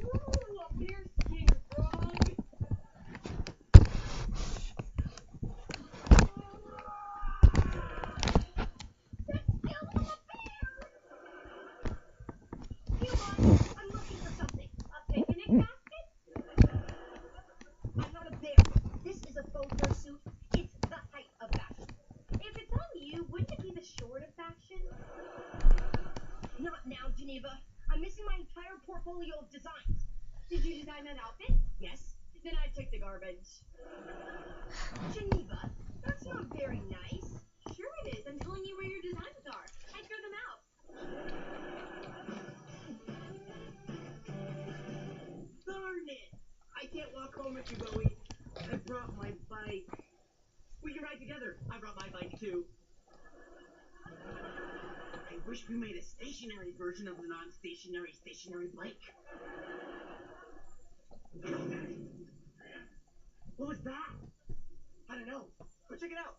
Ooh, a bearskin rug. That's still a bear. You want? I'm looking for something. A picnic basket? I'm not a bear. This is a faux fur suit. It's the height of fashion. If it's on you, wouldn't it be the short of fashion? Not now, Geneva. I'm missing my entire portfolio of designs. Did you design that outfit? Yes. Then I took the garbage. Geneva, that's not very nice. Sure it is. I'm telling you where your designs are. I threw them out. Darn it! I can't walk home with you, Bowie. I brought my bike. We can ride together. I brought my bike too. I wish we made a stationary version of the non-stationary stationary bike. What was that? I don't know. Go check it out.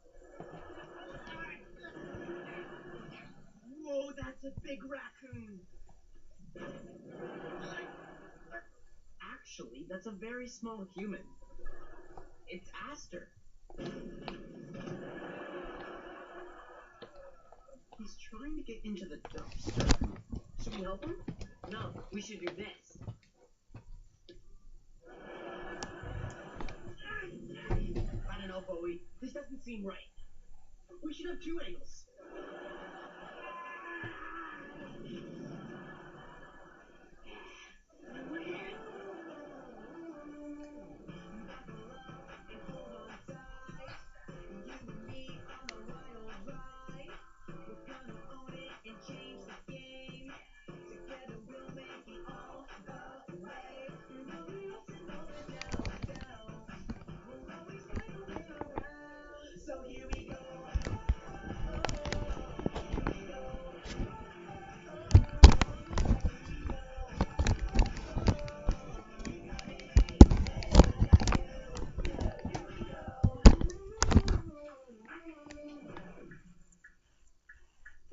Whoa, that's a big raccoon. Actually, that's a very small human. It's Aster. He's trying to get into the dumpster. Should we help him? No, we should do this. I don't know, Bowie. This doesn't seem right. We should have two angles.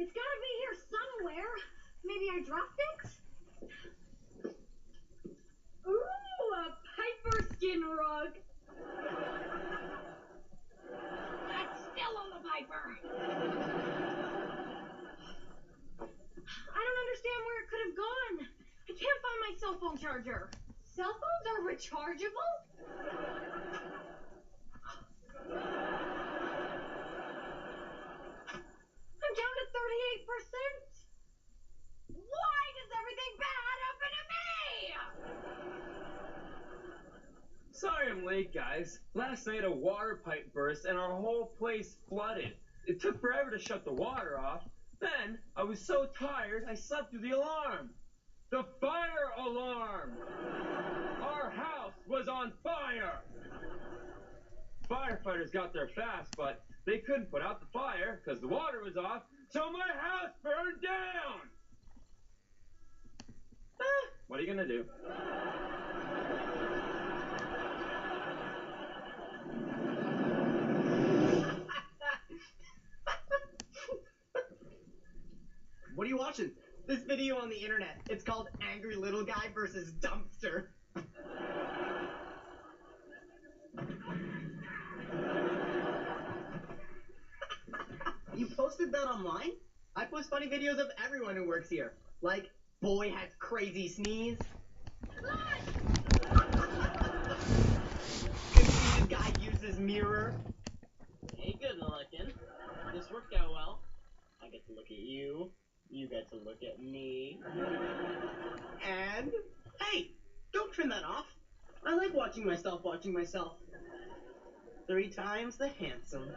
It's gotta be here somewhere. Maybe I dropped it? Ooh, a Piper skin rug. That's still on the Piper. I don't understand where it could have gone. I can't find my cell phone charger. Cell phones are rechargeable? I'm down to 38%. Why does everything bad happen to me? Sorry I'm late, guys. Last night a water pipe burst and our whole place flooded. It took forever to shut the water off. Then, I was so tired, I slept through the alarm. The fire alarm! Our house was on fire! Firefighters got there fast, but they couldn't put out the fire because the water was off, so my house burned down! What are you gonna do? What are you watching? This video on the internet. It's called Angry Little Guy versus Dumpster. You posted that online? I post funny videos of everyone who works here. Like, boy has crazy sneeze. Conceited guy uses mirror. Hey, good looking. This worked out well. I get to look at you. You get to look at me. And, hey, don't turn that off. I like watching myself watching myself. 3 times the handsome.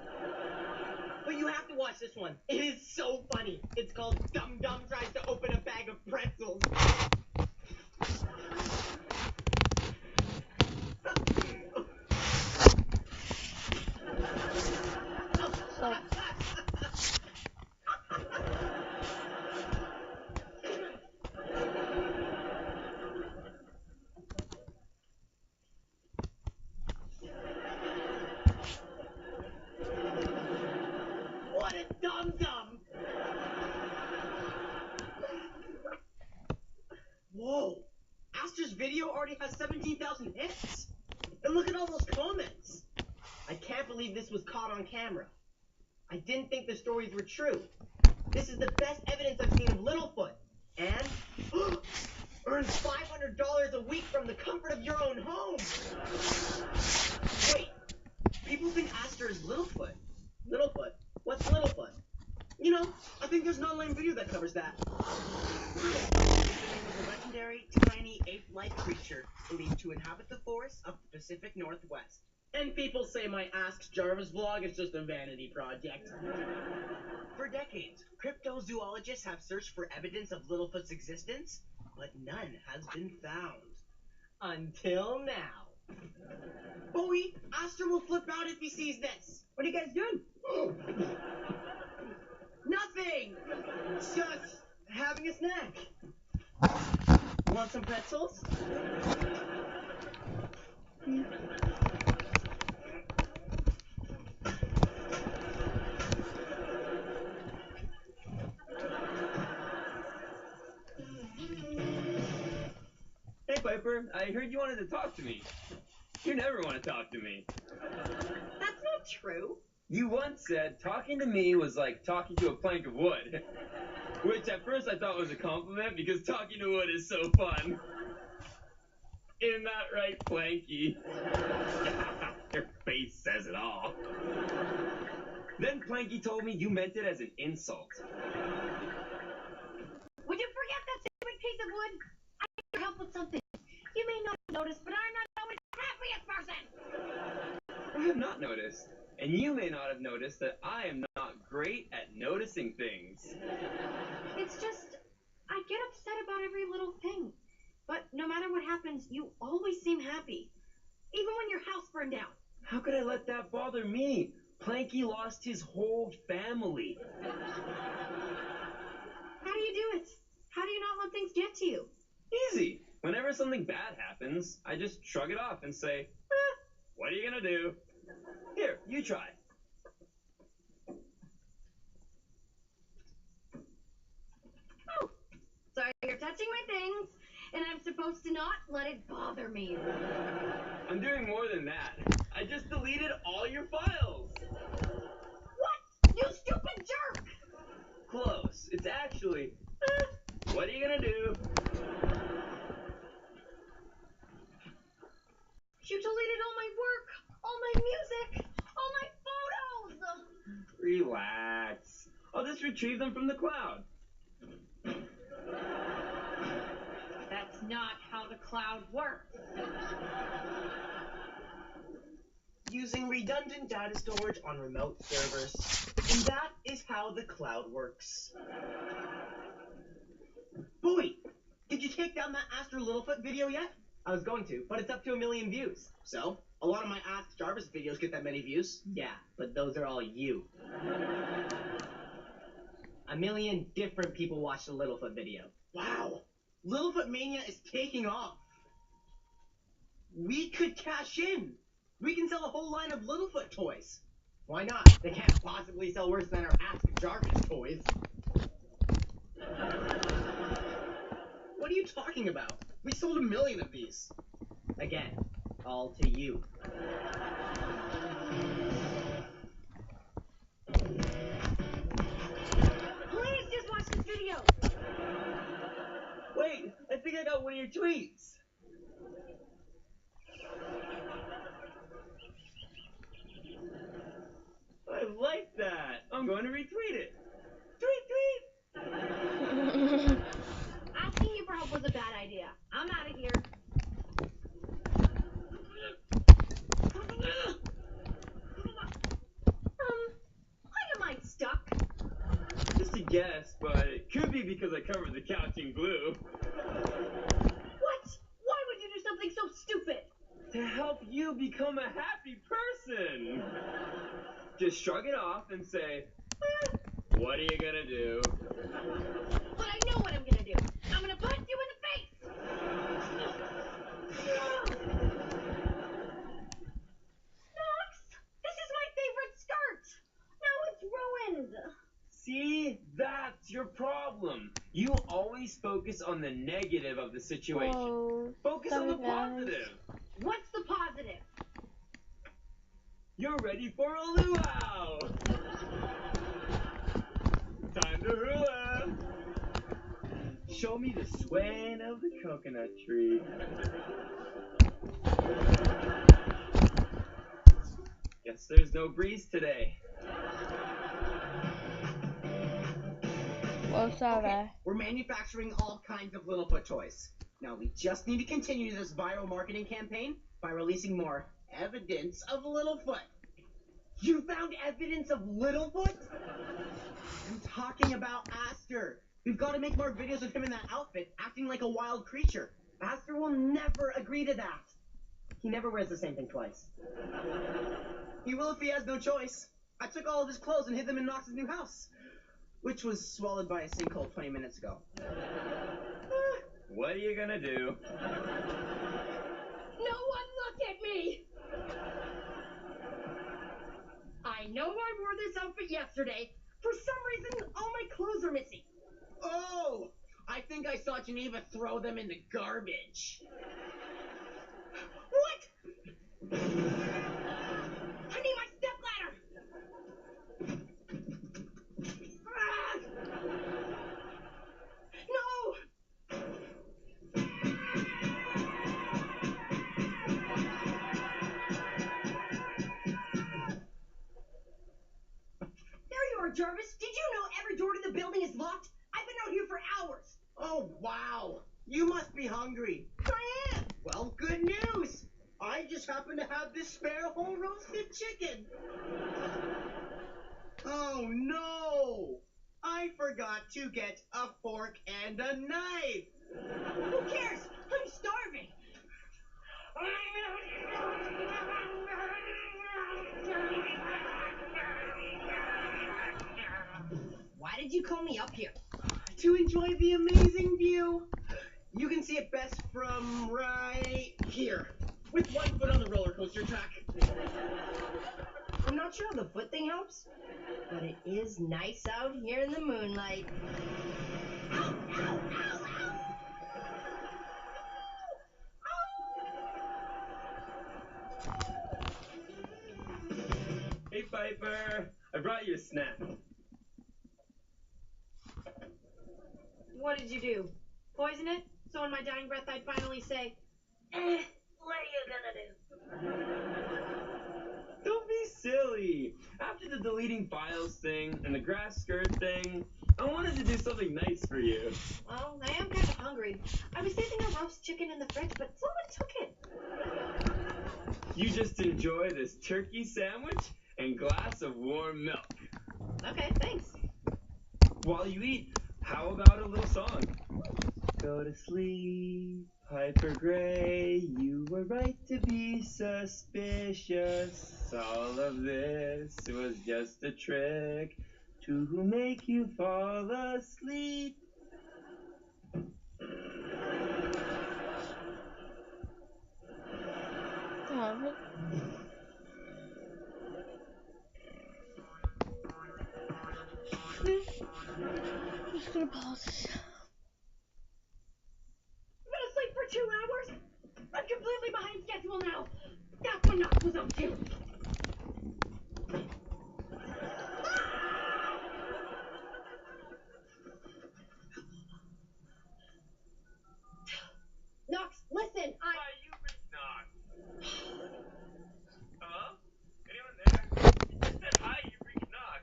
But you have to watch this one. It is so funny. It's called Dum Dum Tries to Open a Bag of Pretzels. What a dum-dum! Whoa! Aster's video already has 17,000 hits. And look at all those comments. I can't believe this was caught on camera. I didn't think the stories were true. This is the best evidence I've seen of Littlefoot. And earns $500 a week from the comfort of your own home. Wait, people think Aster is Littlefoot. Littlefoot? What's Littlefoot? You know, I think there's an online video that covers that. Littlefoot was a legendary, tiny, ape-like creature believed to inhabit the forests of the Pacific Northwest. And people say my Ask Jarvis vlog is just a vanity project. For decades, cryptozoologists have searched for evidence of Littlefoot's existence, but none has been found. Until now. Bowie, Aster will flip out if he sees this. What are you guys doing? Nothing! Just having a snack. Want some pretzels? Hey, Piper, I heard you wanted to talk to me. You never want to talk to me. That's not true. You once said talking to me was like talking to a plank of wood. Which at first I thought was a compliment because talking to wood is so fun. Isn't that right, Planky? Your face says it all. Then Planky told me you meant it as an insult. Would you forget that stupid piece of wood? I need your help with something. You may not have noticed, but I'm not always the happiest person. I have not noticed. And you may not have noticed that I am not great at noticing things. It's just, I get upset about every little thing. But no matter what happens, you always seem happy. Even when your house burned down. How could I let that bother me? Planky lost his whole family. How do you do it? How do you not let things get to you? Easy. Whenever something bad happens, I just shrug it off and say, what are you gonna do? Here, you try. Oh, sorry, you're touching my things, and I'm supposed to not let it bother me. I'm doing more than that. I just deleted all your files. What? You stupid jerk! Close. It's actually, what are you gonna do? You deleted all my work, all my music, all my photos! Relax. I'll just retrieve them from the cloud. That's not how the cloud works. Using redundant data storage on remote servers. And that is how the cloud works. Bowie, did you take down that Aster Littlefoot video yet? I was going to, but it's up to 1 million views. So, a lot of my Ask Jarvis videos get that many views. Yeah, but those are all you. 1 million different people watch the Littlefoot video. Wow, Littlefoot Mania is taking off. We could cash in. We can sell a whole line of Littlefoot toys. Why not? They can't possibly sell worse than our Ask Jarvis toys. What are you talking about? We sold 1 million of these. Again, all to you. Please just watch this video. Wait, I think I got one of your tweets. I like that. I'm going to retweet it. Tweet, tweet. Asking you for help was a bad idea. I'm out of here. Why am I stuck? Just a guess, but it could be because I covered the couch in glue. What? Why would you do something so stupid? To help you become a happy person. Just shrug it off and say, what are you gonna do? But I know what I'm gonna do. I'm gonna punch you in the face. Knox, this is my favorite skirt. Now it's ruined. See, that's your problem. You always focus on the negative of the situation. Whoa, Focus on the sorry, guys. positive. What's the positive? You're ready for a luau. Time to hula. Show me the swaying of the coconut tree. Guess there's no breeze today. Whoa, sorry. Okay, we're manufacturing all kinds of Littlefoot toys. Now we just need to continue this viral marketing campaign by releasing more evidence of Littlefoot. You found evidence of Littlefoot? I'm talking about Aster. We've got to make more videos of him in that outfit, acting like a wild creature. Aster will never agree to that. He never wears the same thing twice. He will if he has no choice. I took all of his clothes and hid them in Knox's new house, which was swallowed by a sinkhole 20 minutes ago. What are you gonna do? No one look at me! I know I wore this outfit yesterday. For some reason, all my clothes are missing. Oh! I think I saw Geneva throw them in the garbage. What? I need my stepladder! Ah! No! There you are, Jarvis. Did you know every door to the building is locked? I've been out here for hours. Oh, wow. You must be hungry. I am. Well, good news. I just happen to have this spare whole roasted chicken. Oh, no. I forgot to get a fork and a knife. Who cares? I'm starving. Why did you call me up here? To enjoy the amazing view. You can see it best from right here, with one foot on the roller coaster track. I'm not sure how the foot thing helps, but it is nice out here in the moonlight. Ow, ow, ow, Hey, Piper. I brought you a snack. What did you do? Poison it? So in my dying breath I'd finally say, what are you gonna do? Don't be silly. After the deleting files thing and the grass skirt thing, I wanted to do something nice for you. Well, I am kind of hungry. I was saving a roast chicken in the fridge, but someone took it. You just enjoy this turkey sandwich and glass of warm milk. Okay, thanks. While you eat, how about a little song? Go to sleep, Piper Gray. You were right to be suspicious. All of this was just a trick to make you fall asleep. Damn it. I'm just gonna pause this. I'm gonna sleep for 2 hours? I'm completely behind schedule now. That's what Knox was up to. Knox, listen, Hi, you reached Knox. Hello? Anyone there? I said hi, you reached Knox.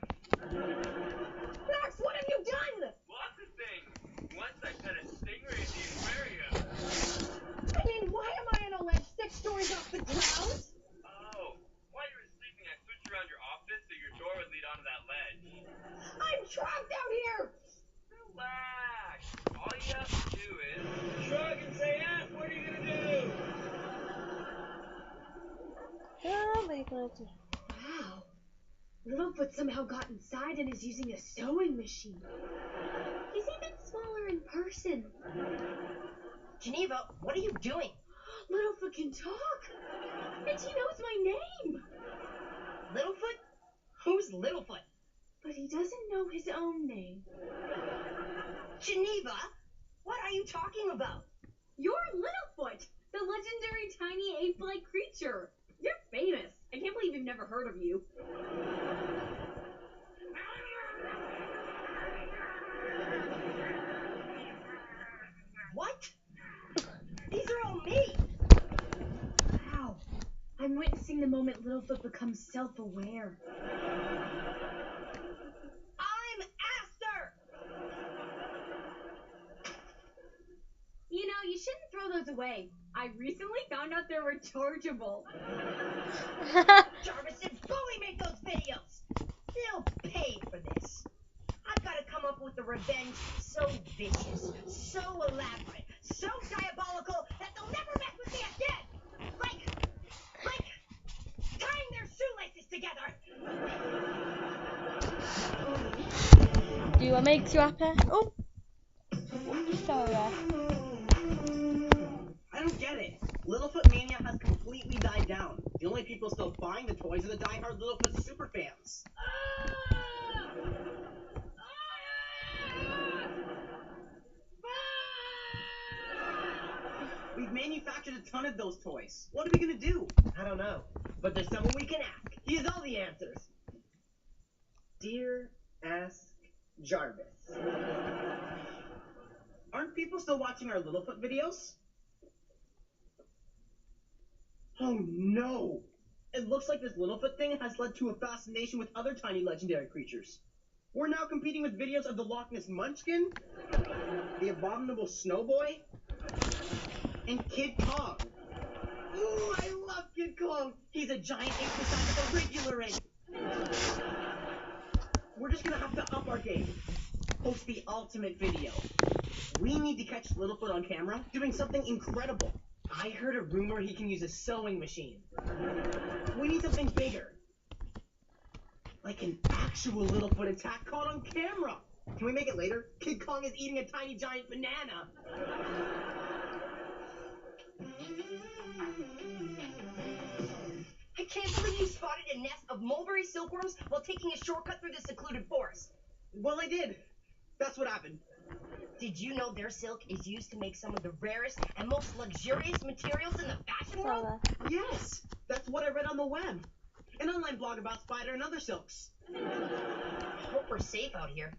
Knox, what have you done? Lots of things. Once I pet a stingray in the aquarium. I mean, why am I in a ledge 6 stories off the ground? Oh, while you were sleeping, I switched around your office so your door would lead onto that ledge. I'm trapped out here. Relax. All you have to do is shrug and say, what are you gonna do? Oh my god. Wow. Littlefoot somehow got inside and is using a sewing machine. He's even smaller in person. Geneva, what are you doing? Littlefoot can talk. And he knows my name. Littlefoot? Who's Littlefoot? But he doesn't know his own name. Geneva? What are you talking about? You're Littlefoot, the legendary tiny ape-like creature. You're famous. I can't believe you've never heard of you. What? These are all me. Wow. I'm witnessing the moment Littlefoot becomes self-aware. I'm Aster. You know, you shouldn't throw those away. I recently found out they're rechargeable. Jarvis and Bowie make those videos. They'll pay for this. I've got to come up with a revenge so vicious, so elaborate, so diabolical that they'll never mess with me again. Like tying their shoelaces together. Do what makes you happy? Oh, sorry. I don't get it. Littlefoot mania has completely died down. The only people still buying the toys are the diehard Littlefoot superfans. We've manufactured a ton of those toys. What are we gonna do? I don't know, but there's someone we can ask. He has all the answers. Dear Ask Jarvis. Aren't people still watching our Littlefoot videos? Oh no! It looks like this Littlefoot thing has led to a fascination with other tiny legendary creatures. We're now competing with videos of the Loch Ness Munchkin, the Abominable Snowboy, and Kid Kong. Ooh, I love Kid Kong! He's a giant ape the size of a regular ape! We're just gonna have to up our game. Post the ultimate video. We need to catch Littlefoot on camera doing something incredible. I heard a rumor he can use a sewing machine. We need something bigger. Like an actual Littlefoot attack caught on camera. Can we make it later? Kid Kong is eating a tiny giant banana. I can't believe you spotted a nest of mulberry silkworms while taking a shortcut through the secluded forest. Well, I did. That's what happened. Did you know their silk is used to make some of the rarest and most luxurious materials in the fashion world? Sorry. Yes, that's what I read on the web. An online blog about spider and other silks. I hope we're safe out here.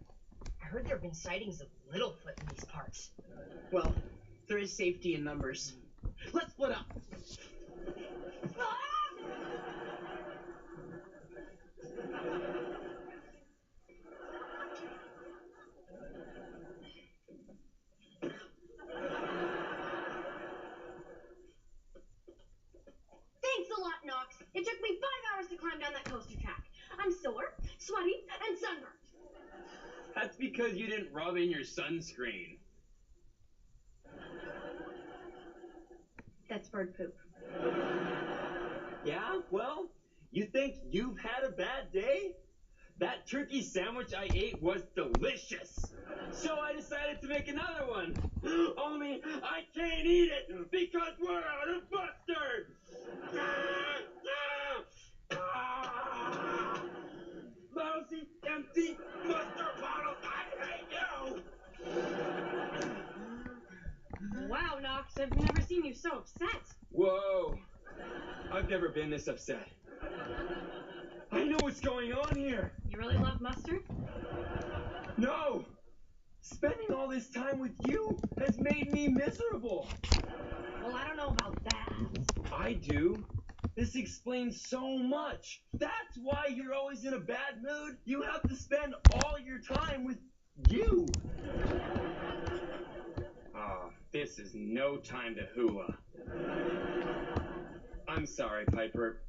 I heard there have been sightings of Littlefoot in these parts. Well, there is safety in numbers. Let's split up. Ah! Thanks a lot, Nox. It took me 5 hours to climb down that coaster track. I'm sore, sweaty, and sunburned. That's because you didn't rub in your sunscreen. That's bird poop. Yeah? Well, you think you've had a bad day? That turkey sandwich I ate was delicious. So I decided to make another one. Only I can't eat it because we're out of mustard. Lousy, empty mustard bottles. I hate you. Wow, Nox, I've never seen you so upset. Whoa. I've never been this upset. I know what's going on here. You really love mustard? No! Spending all this time with you has made me miserable. Well, I don't know about that. I do. This explains so much. That's why you're always in a bad mood. You have to spend all your time with you. Ah, this is no time to hula. I'm sorry, Piper.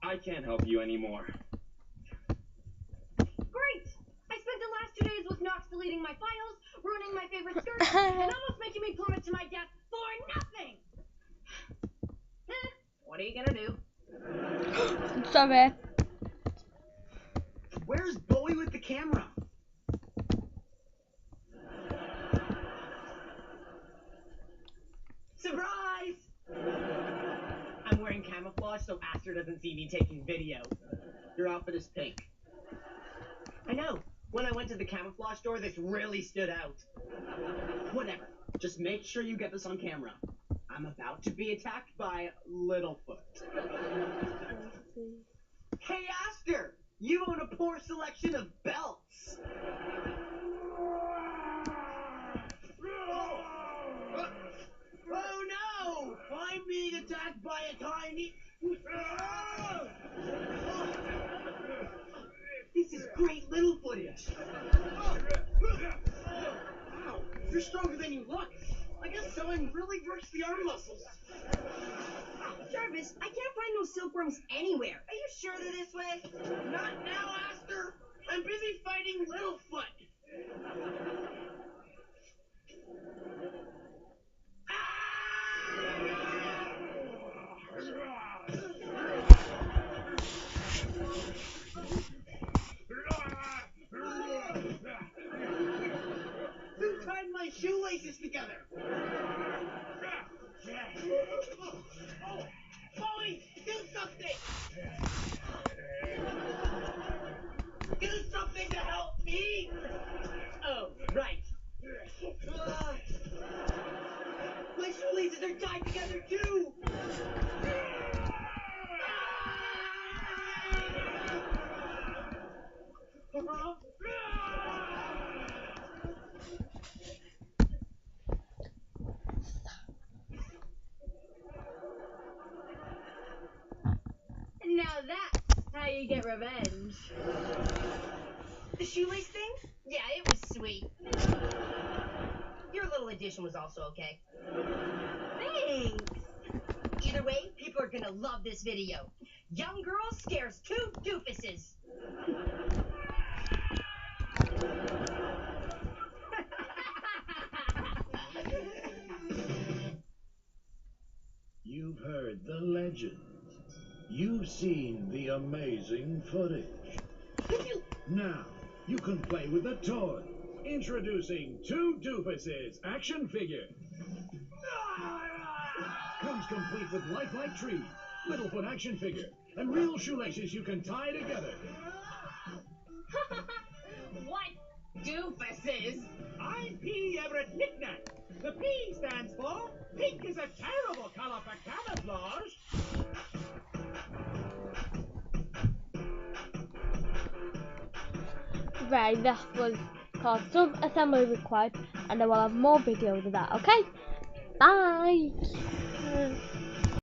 I can't help you anymore. Great! I spent the last 2 days with Nox deleting my files, ruining my favorite skirt, and almost making me plummet to my death for nothing! What are you gonna do? I'm sorry. Where's Bowie with the camera? Surprise! I'm wearing camouflage so Aster doesn't see me taking video. Your outfit is pink. I know. When I went to the camouflage store, this really stood out. Whatever. Just make sure you get this on camera. I'm about to be attacked by Littlefoot. Hey, Aster! You own a poor selection of belts. Oh no! I'm being attacked by a tiny... This is great little footage. Wow, you're stronger than you look. I guess sewing really works the arm muscles. Jarvis, I can't find those silkworms anywhere. Are you sure they're this way? Not now, Aster! I'm busy fighting Littlefoot. Who tied my shoelaces together? Molly, do something! Do something to help me! Oh, right. My shoelaces are tied together too! Now that's how you get revenge. The shoelace thing? Yeah, it was sweet. Your little addition was also okay. Thanks. Either way, people are gonna love this video. Young girl scares 2 doofuses. You've heard the legend. You've seen the amazing footage. Now, you can play with the toy. Introducing 2 Doofuses action figure. Comes complete with lifelike trees, Littlefoot action figure, and real shoelaces you can tie together. What doofuses? I'm P. Everett Knickknack. The P stands for pink is a terrible color for camouflage. Right, that was called Sub-Assembly Required, and I will have more videos of that, okay? Bye!